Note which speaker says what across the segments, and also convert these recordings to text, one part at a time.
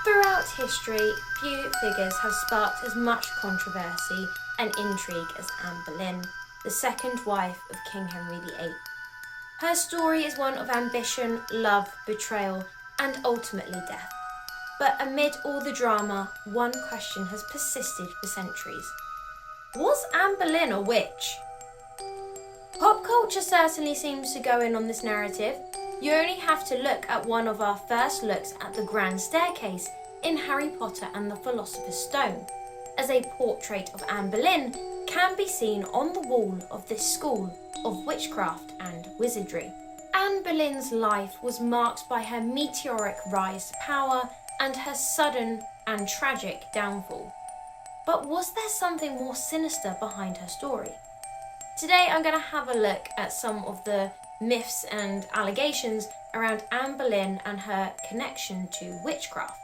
Speaker 1: Throughout history, few figures have sparked as much controversy and intrigue as Anne Boleyn, the second wife of King Henry VIII. Her story is one of ambition, love, betrayal, and ultimately death. But amid all the drama, one question has persisted for centuries. Was Anne Boleyn a witch? Pop culture certainly seems to go in on this narrative. You only have to look at one of our first looks at the Grand Staircase in Harry Potter and the Philosopher's Stone, as a portrait of Anne Boleyn can be seen on the wall of this school of witchcraft and wizardry. Anne Boleyn's life was marked by her meteoric rise to power and her sudden and tragic downfall. But was there something more sinister behind her story? Today I'm going to have a look at some of the myths and allegations around Anne Boleyn and her connection to witchcraft.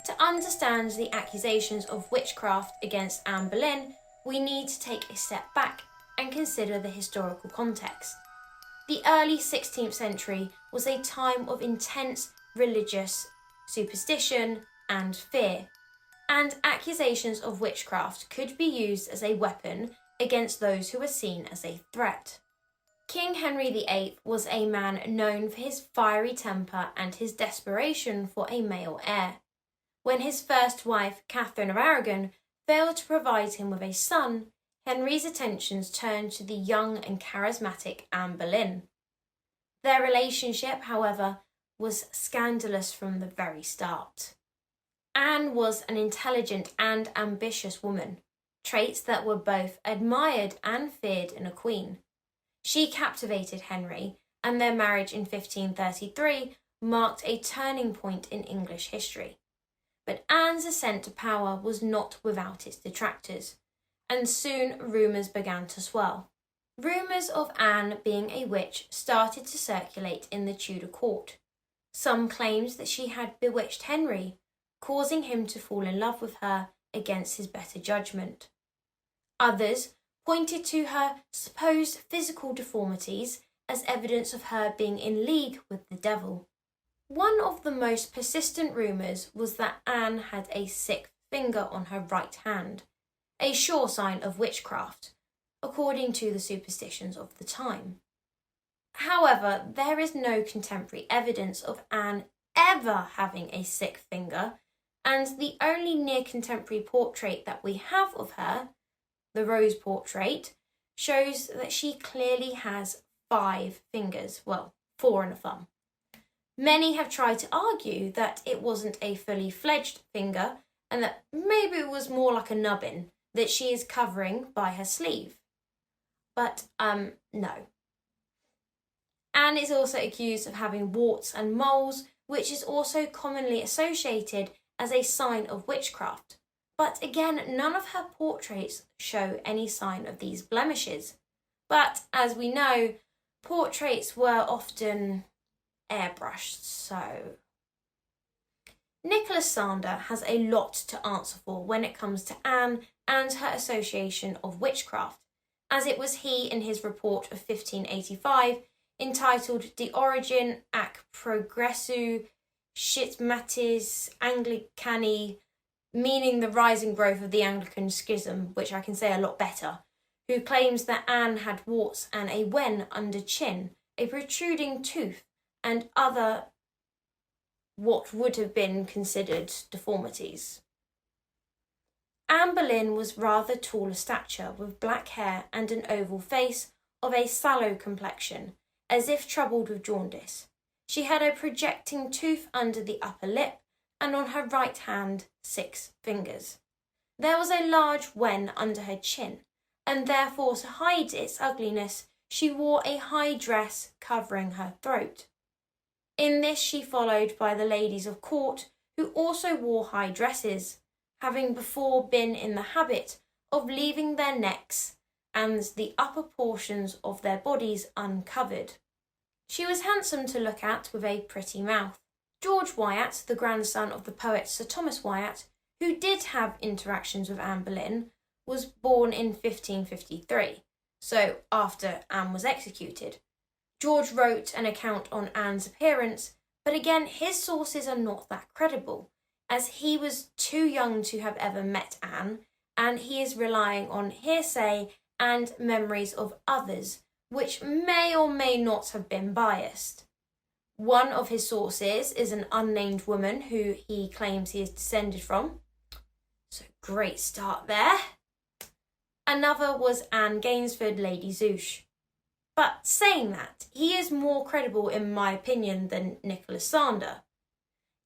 Speaker 1: To understand the accusations of witchcraft against Anne Boleyn, we need to take a step back and consider the historical context. The early 16th century was a time of intense religious superstition and fear, and accusations of witchcraft could be used as a weapon against those who were seen as a threat. King Henry VIII was a man known for his fiery temper and his desperation for a male heir. When his first wife, Catherine of Aragon, failed to provide him with a son, Henry's attentions turned to the young and charismatic Anne Boleyn. Their relationship, however, was scandalous from the very start. Anne was an intelligent and ambitious woman, traits that were both admired and feared in a queen. She captivated Henry, and their marriage in 1533 marked a turning point in English history. But Anne's ascent to power was not without its detractors, and soon rumours began to swirl. Rumours of Anne being a witch started to circulate in the Tudor court. Some claimed that she had bewitched Henry, causing him to fall in love with her against his better judgment. Others pointed to her supposed physical deformities as evidence of her being in league with the devil. One of the most persistent rumours was that Anne had a sixth finger on her right hand, a sure sign of witchcraft, according to the superstitions of the time. However, there is no contemporary evidence of Anne ever having a sixth finger, and the only near-contemporary portrait that we have of her, the Rose portrait, shows that she clearly has 5 fingers, well, 4 and a thumb. Many have tried to argue that it wasn't a fully fledged finger and that maybe it was more like a nubbin that she is covering by her sleeve. But, no. Anne is also accused of having warts and moles, which is also commonly associated as a sign of witchcraft. But again, none of her portraits show any sign of these blemishes. But as we know, portraits were often airbrushed, so... Nicholas Sander has a lot to answer for when it comes to Anne and her association of witchcraft, as it was he in his report of 1585 entitled De Origin ac Progressu Schismatis Anglicani, meaning the rise and growth of the Anglican schism, which I can say a lot better, who claims that Anne had warts and a wen under chin, a protruding tooth, and other what would have been considered deformities. Anne Boleyn was rather tall of stature, with black hair and an oval face of a sallow complexion, as if troubled with jaundice. She had a projecting tooth under the upper lip, and on her right hand 6 fingers. There was a large wen under her chin, and therefore to hide its ugliness, she wore a high dress covering her throat. In this she followed by the ladies of court, who also wore high dresses, having before been in the habit of leaving their necks and the upper portions of their bodies uncovered. She was handsome to look at, with a pretty mouth. George Wyatt, the grandson of the poet Sir Thomas Wyatt, who did have interactions with Anne Boleyn, was born in 1553, so after Anne was executed. George wrote an account on Anne's appearance, but again his sources are not that credible, as he was too young to have ever met Anne, and he is relying on hearsay and memories of others, which may or may not have been biased. One of his sources is an unnamed woman who he claims he is descended from. So great start there. Another was Anne Gainsford, Lady Zouche. But saying that, he is more credible in my opinion than Nicholas Sander.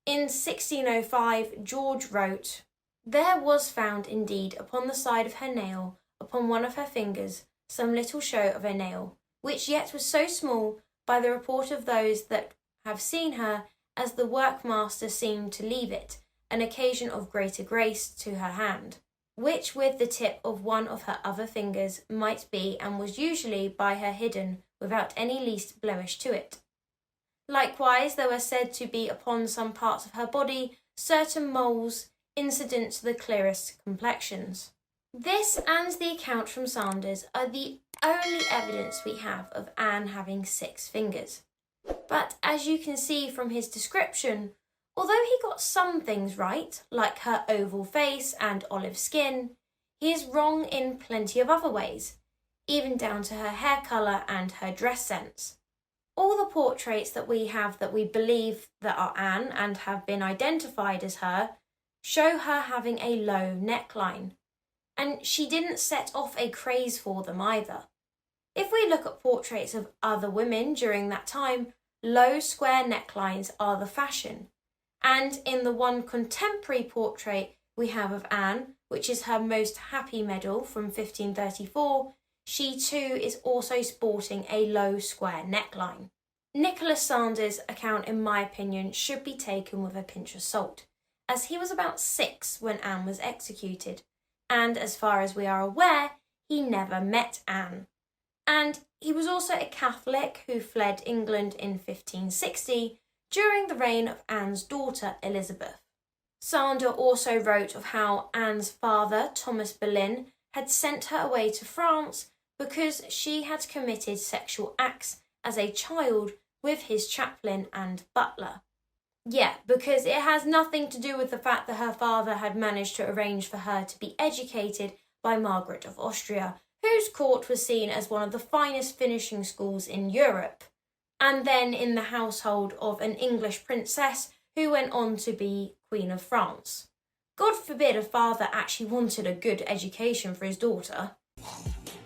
Speaker 1: In 1605, George wrote, "There was found indeed upon the side of her nail, upon one of her fingers, some little show of a nail, which yet was so small, by the report of those that have seen her, as the workmaster seemed to leave it, an occasion of greater grace to her hand, which with the tip of one of her other fingers might be and was usually by her hidden without any least blemish to it. Likewise there were said to be upon some parts of her body certain moles incident to the clearest complexions." This and the account from Sanders are the only evidence we have of Anne having 6 fingers. But as you can see from his description, although he got some things right, like her oval face and olive skin, he is wrong in plenty of other ways, even down to her hair colour and her dress sense. All the portraits that we have that we believe that are Anne and have been identified as her show her having a low neckline, and she didn't set off a craze for them either. If we look at portraits of other women during that time, low square necklines are the fashion. And in the one contemporary portrait we have of Anne, which is her Most Happy medal from 1534, she too is also sporting a low square neckline. Nicholas Sanders' account, in my opinion, should be taken with a pinch of salt, as he was about 6 when Anne was executed, and as far as we are aware, he never met Anne. And he was also a Catholic who fled England in 1560 during the reign of Anne's daughter Elizabeth. Sander also wrote of how Anne's father, Thomas Boleyn, had sent her away to France because she had committed sexual acts as a child with his chaplain and butler. Yeah, because it has nothing to do with the fact that her father had managed to arrange for her to be educated by Margaret of Austria, whose court was seen as one of the finest finishing schools in Europe, and then in the household of an English princess who went on to be Queen of France. God forbid a father actually wanted a good education for his daughter.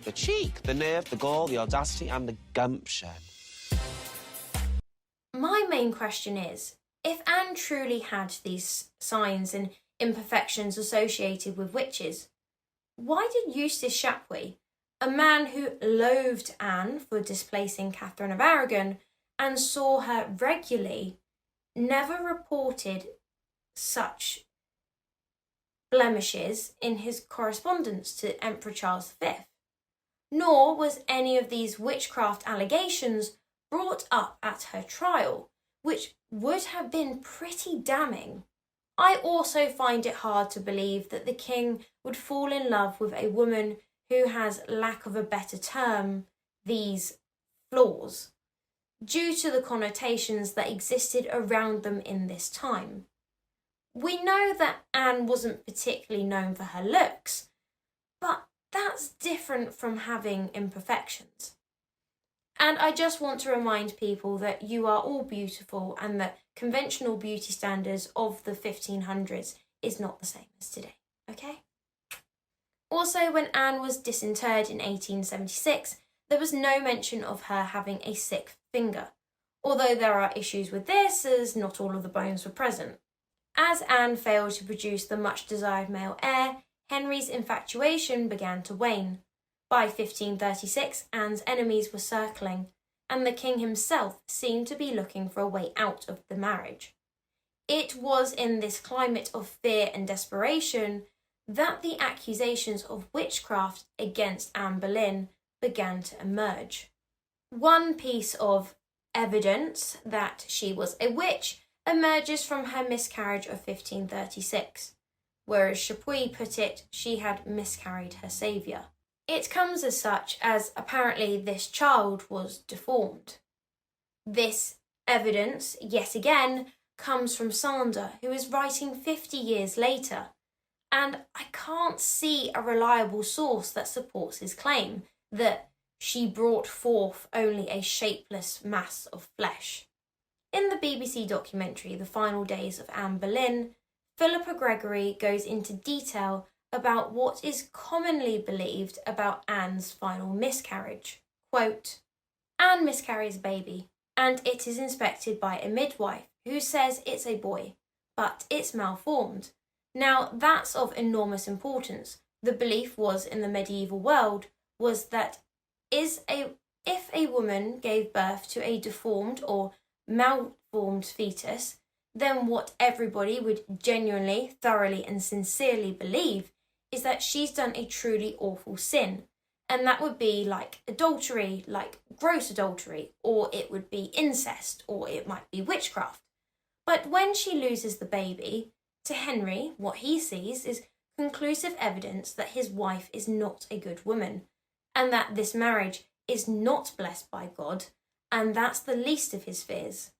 Speaker 2: The cheek, the nerve, the gall, the audacity and the gumption.
Speaker 1: My main question is, if Anne truly had these signs and imperfections associated with witches, why did Eustace Chapuis, a man who loathed Anne for displacing Catherine of Aragon and saw her regularly, never reported such blemishes in his correspondence to Emperor Charles V? Nor was any of these witchcraft allegations brought up at her trial, which would have been pretty damning. I also find it hard to believe that the king would fall in love with a woman who has, lack of a better term, these flaws, due to the connotations that existed around them in this time. We know that Anne wasn't particularly known for her looks, but that's different from having imperfections. And I just want to remind people that you are all beautiful and that conventional beauty standards of the 1500s is not the same as today, okay? Also, when Anne was disinterred in 1876, there was no mention of her having a 6th finger, although there are issues with this as not all of the bones were present. As Anne failed to produce the much desired male heir, Henry's infatuation began to wane. By 1536, Anne's enemies were circling, and the king himself seemed to be looking for a way out of the marriage. It was in this climate of fear and desperation that the accusations of witchcraft against Anne Boleyn began to emerge. One piece of evidence that she was a witch emerges from her miscarriage of 1536, whereas Chapuis put it, she had miscarried her saviour. It comes as such as apparently this child was deformed. This evidence, yet again, comes from Sander, who is writing 50 years later, and I can't see a reliable source that supports his claim that she brought forth only a shapeless mass of flesh. In the BBC documentary The Final Days of Anne Boleyn, Philippa Gregory goes into detail about what is commonly believed about Anne's final miscarriage. Quote, Anne miscarries a baby, and it is inspected by a midwife who says it's a boy, but it's malformed. Now, that's of enormous importance. The belief was in the medieval world was that if a woman gave birth to a deformed or malformed fetus, then what everybody would genuinely, thoroughly and sincerely believe is that she's done a truly awful sin. And that would be like adultery, like gross adultery, or it would be incest, or it might be witchcraft. But when she loses the baby, to Henry, what he sees is conclusive evidence that his wife is not a good woman, and that this marriage is not blessed by God, and that's the least of his fears.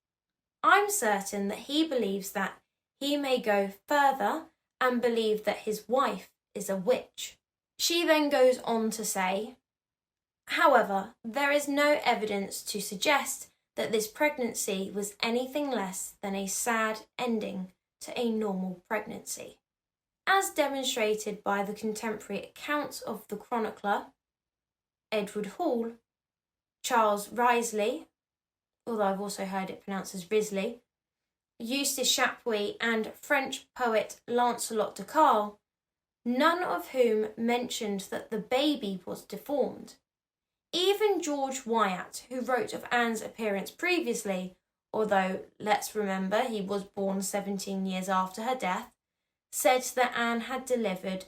Speaker 1: I'm certain that he believes that he may go further and believe that his wife is a witch. She then goes on to say, however, there is no evidence to suggest that this pregnancy was anything less than a sad ending to a normal pregnancy. As demonstrated by the contemporary accounts of the chronicler, Edward Hall, Charles Risley, although I've also heard it pronounced as Risley, Eustace Chapuis, and French poet Lancelot de Carle, none of whom mentioned that the baby was deformed. Even George Wyatt, who wrote of Anne's appearance previously, although let's remember he was born 17 years after her death, said that Anne had delivered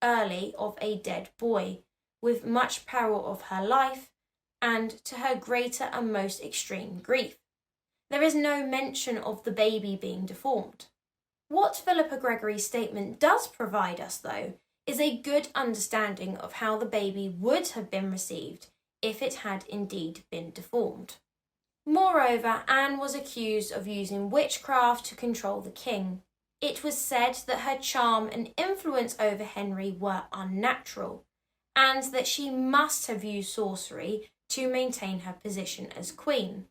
Speaker 1: early of a dead boy, with much peril of her life, and to her greater and most extreme grief. There is no mention of the baby being deformed. What Philippa Gregory's statement does provide us, though, is a good understanding of how the baby would have been received if it had indeed been deformed. Moreover, Anne was accused of using witchcraft to control the king. It was said that her charm and influence over Henry were unnatural, and that she must have used sorcery to maintain her position as queen.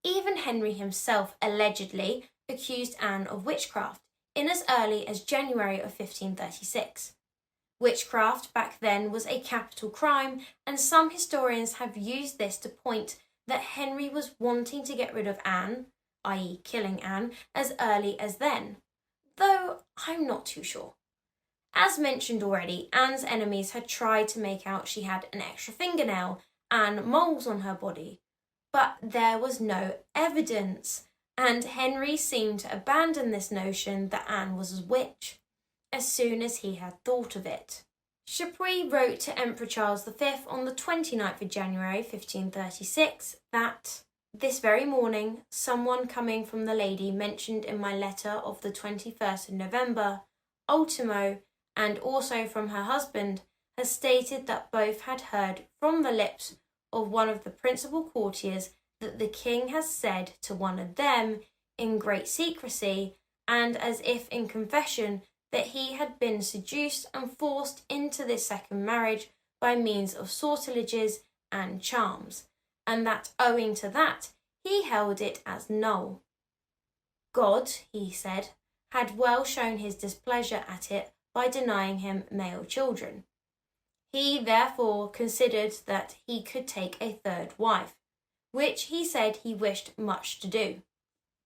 Speaker 1: Even Henry himself allegedly accused Anne of witchcraft in as early as January of 1536. Witchcraft back then was a capital crime, and some historians have used this to point that Henry was wanting to get rid of Anne, i.e. killing Anne, as early as then, though I'm not too sure. As mentioned already, Anne's enemies had tried to make out she had an extra fingernail and moles on her body, but there was no evidence, and Henry seemed to abandon this notion that Anne was a witch as soon as he had thought of it. Chapuis wrote to Emperor Charles V on the 29th of January 1536 that, this very morning, someone coming from the lady mentioned in my letter of the 21st of November, ultimo, and also from her husband, has stated that both had heard from the lips of one of the principal courtiers that the king has said to one of them, in great secrecy, and as if in confession, that he had been seduced and forced into this second marriage by means of sortileges and charms, and that owing to that he held it as null. God, he said, had well shown his displeasure at it by denying him male children. He therefore considered that he could take a third wife, which he said he wished much to do.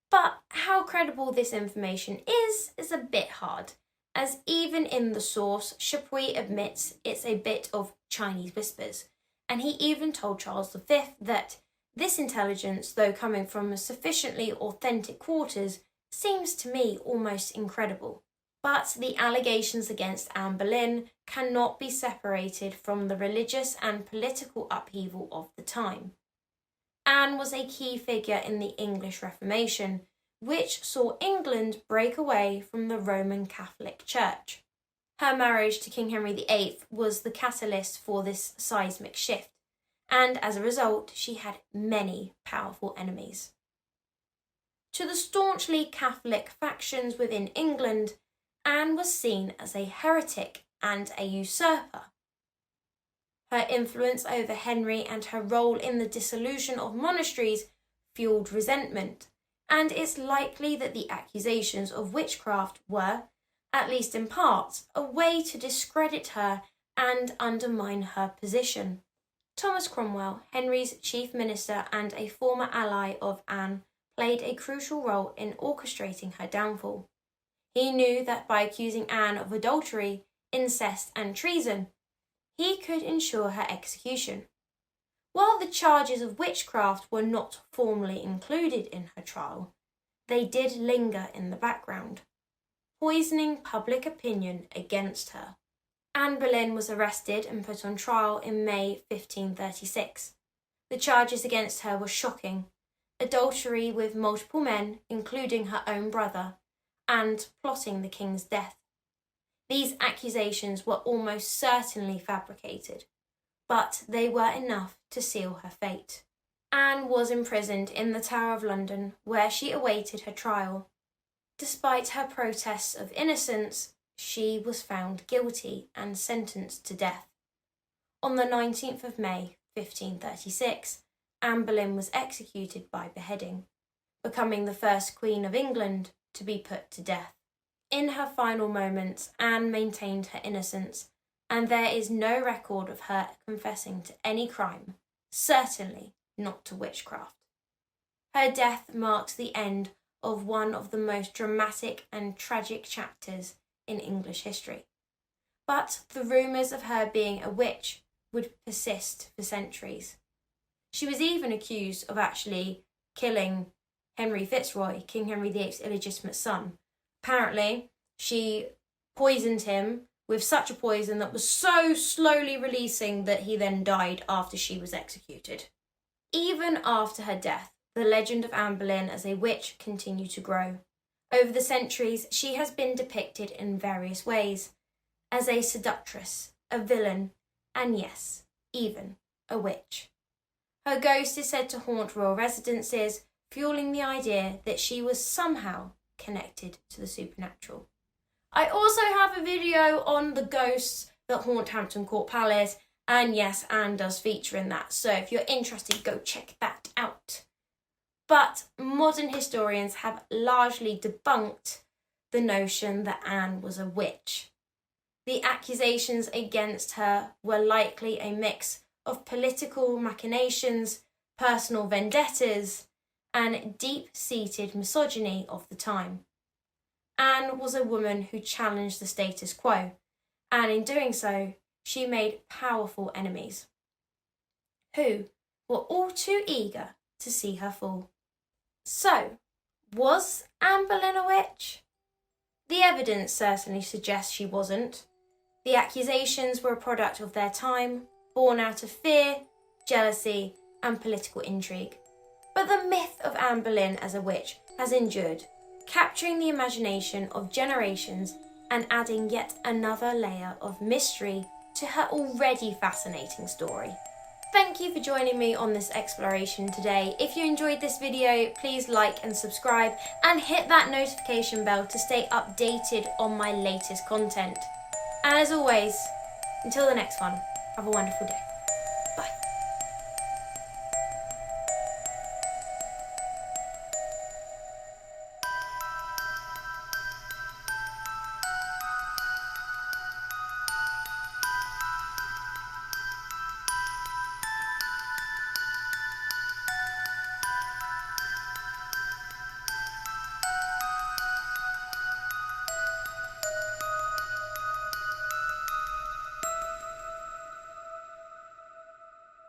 Speaker 1: But how credible this information is a bit hard, as even in the source, Chapuis admits it's a bit of Chinese whispers, and he even told Charles V that this intelligence, though coming from sufficiently authentic quarters, seems to me almost incredible. But the allegations against Anne Boleyn cannot be separated from the religious and political upheaval of the time. Anne was a key figure in the English Reformation, which saw England break away from the Roman Catholic Church. Her marriage to King Henry VIII was the catalyst for this seismic shift, and as a result, she had many powerful enemies. To the staunchly Catholic factions within England, Anne was seen as a heretic and a usurper. Her influence over Henry and her role in the dissolution of monasteries fueled resentment, and it's likely that the accusations of witchcraft were, at least in part, a way to discredit her and undermine her position. Thomas Cromwell, Henry's chief minister and a former ally of Anne, played a crucial role in orchestrating her downfall. He knew that by accusing Anne of adultery, incest and treason, he could ensure her execution. While the charges of witchcraft were not formally included in her trial, they did linger in the background, poisoning public opinion against her. Anne Boleyn was arrested and put on trial in May 1536. The charges against her were shocking: adultery with multiple men, including her own brother, and plotting the king's death. These accusations were almost certainly fabricated, but they were enough to seal her fate. Anne was imprisoned in the Tower of London, where she awaited her trial. Despite her protests of innocence, she was found guilty and sentenced to death. On the 19th of May, 1536, Anne Boleyn was executed by beheading, becoming the first Queen of England to be put to death. In her final moments, Anne maintained her innocence, and there is no record of her confessing to any crime, certainly not to witchcraft. Her death marks the end of one of the most dramatic and tragic chapters in English history. But the rumours of her being a witch would persist for centuries. She was even accused of actually killing Henry Fitzroy, King Henry VIII's illegitimate son. Apparently, she poisoned him with such a poison that was so slowly releasing that he then died after she was executed. Even after her death, the legend of Anne Boleyn as a witch continued to grow. Over the centuries, she has been depicted in various ways, as a seductress, a villain, and yes, even a witch. Her ghost is said to haunt royal residences, fueling the idea that she was somehow connected to the supernatural. I also have a video on the ghosts that haunt Hampton Court Palace, and yes, Anne does feature in that, so if you're interested, go check that out. But modern historians have largely debunked the notion that Anne was a witch. The accusations against her were likely a mix of political machinations, personal vendettas, and deep-seated misogyny of the time. Anne was a woman who challenged the status quo, and in doing so, she made powerful enemies, who were all too eager to see her fall. So, was Anne Boleyn a witch? The evidence certainly suggests she wasn't. The accusations were a product of their time, born out of fear, jealousy, and political intrigue. But the myth of Anne Boleyn as a witch has endured, capturing the imagination of generations and adding yet another layer of mystery to her already fascinating story. Thank you for joining me on this exploration today. If you enjoyed this video, please like and subscribe and hit that notification bell to stay updated on my latest content. And as always, until the next one, have a wonderful day.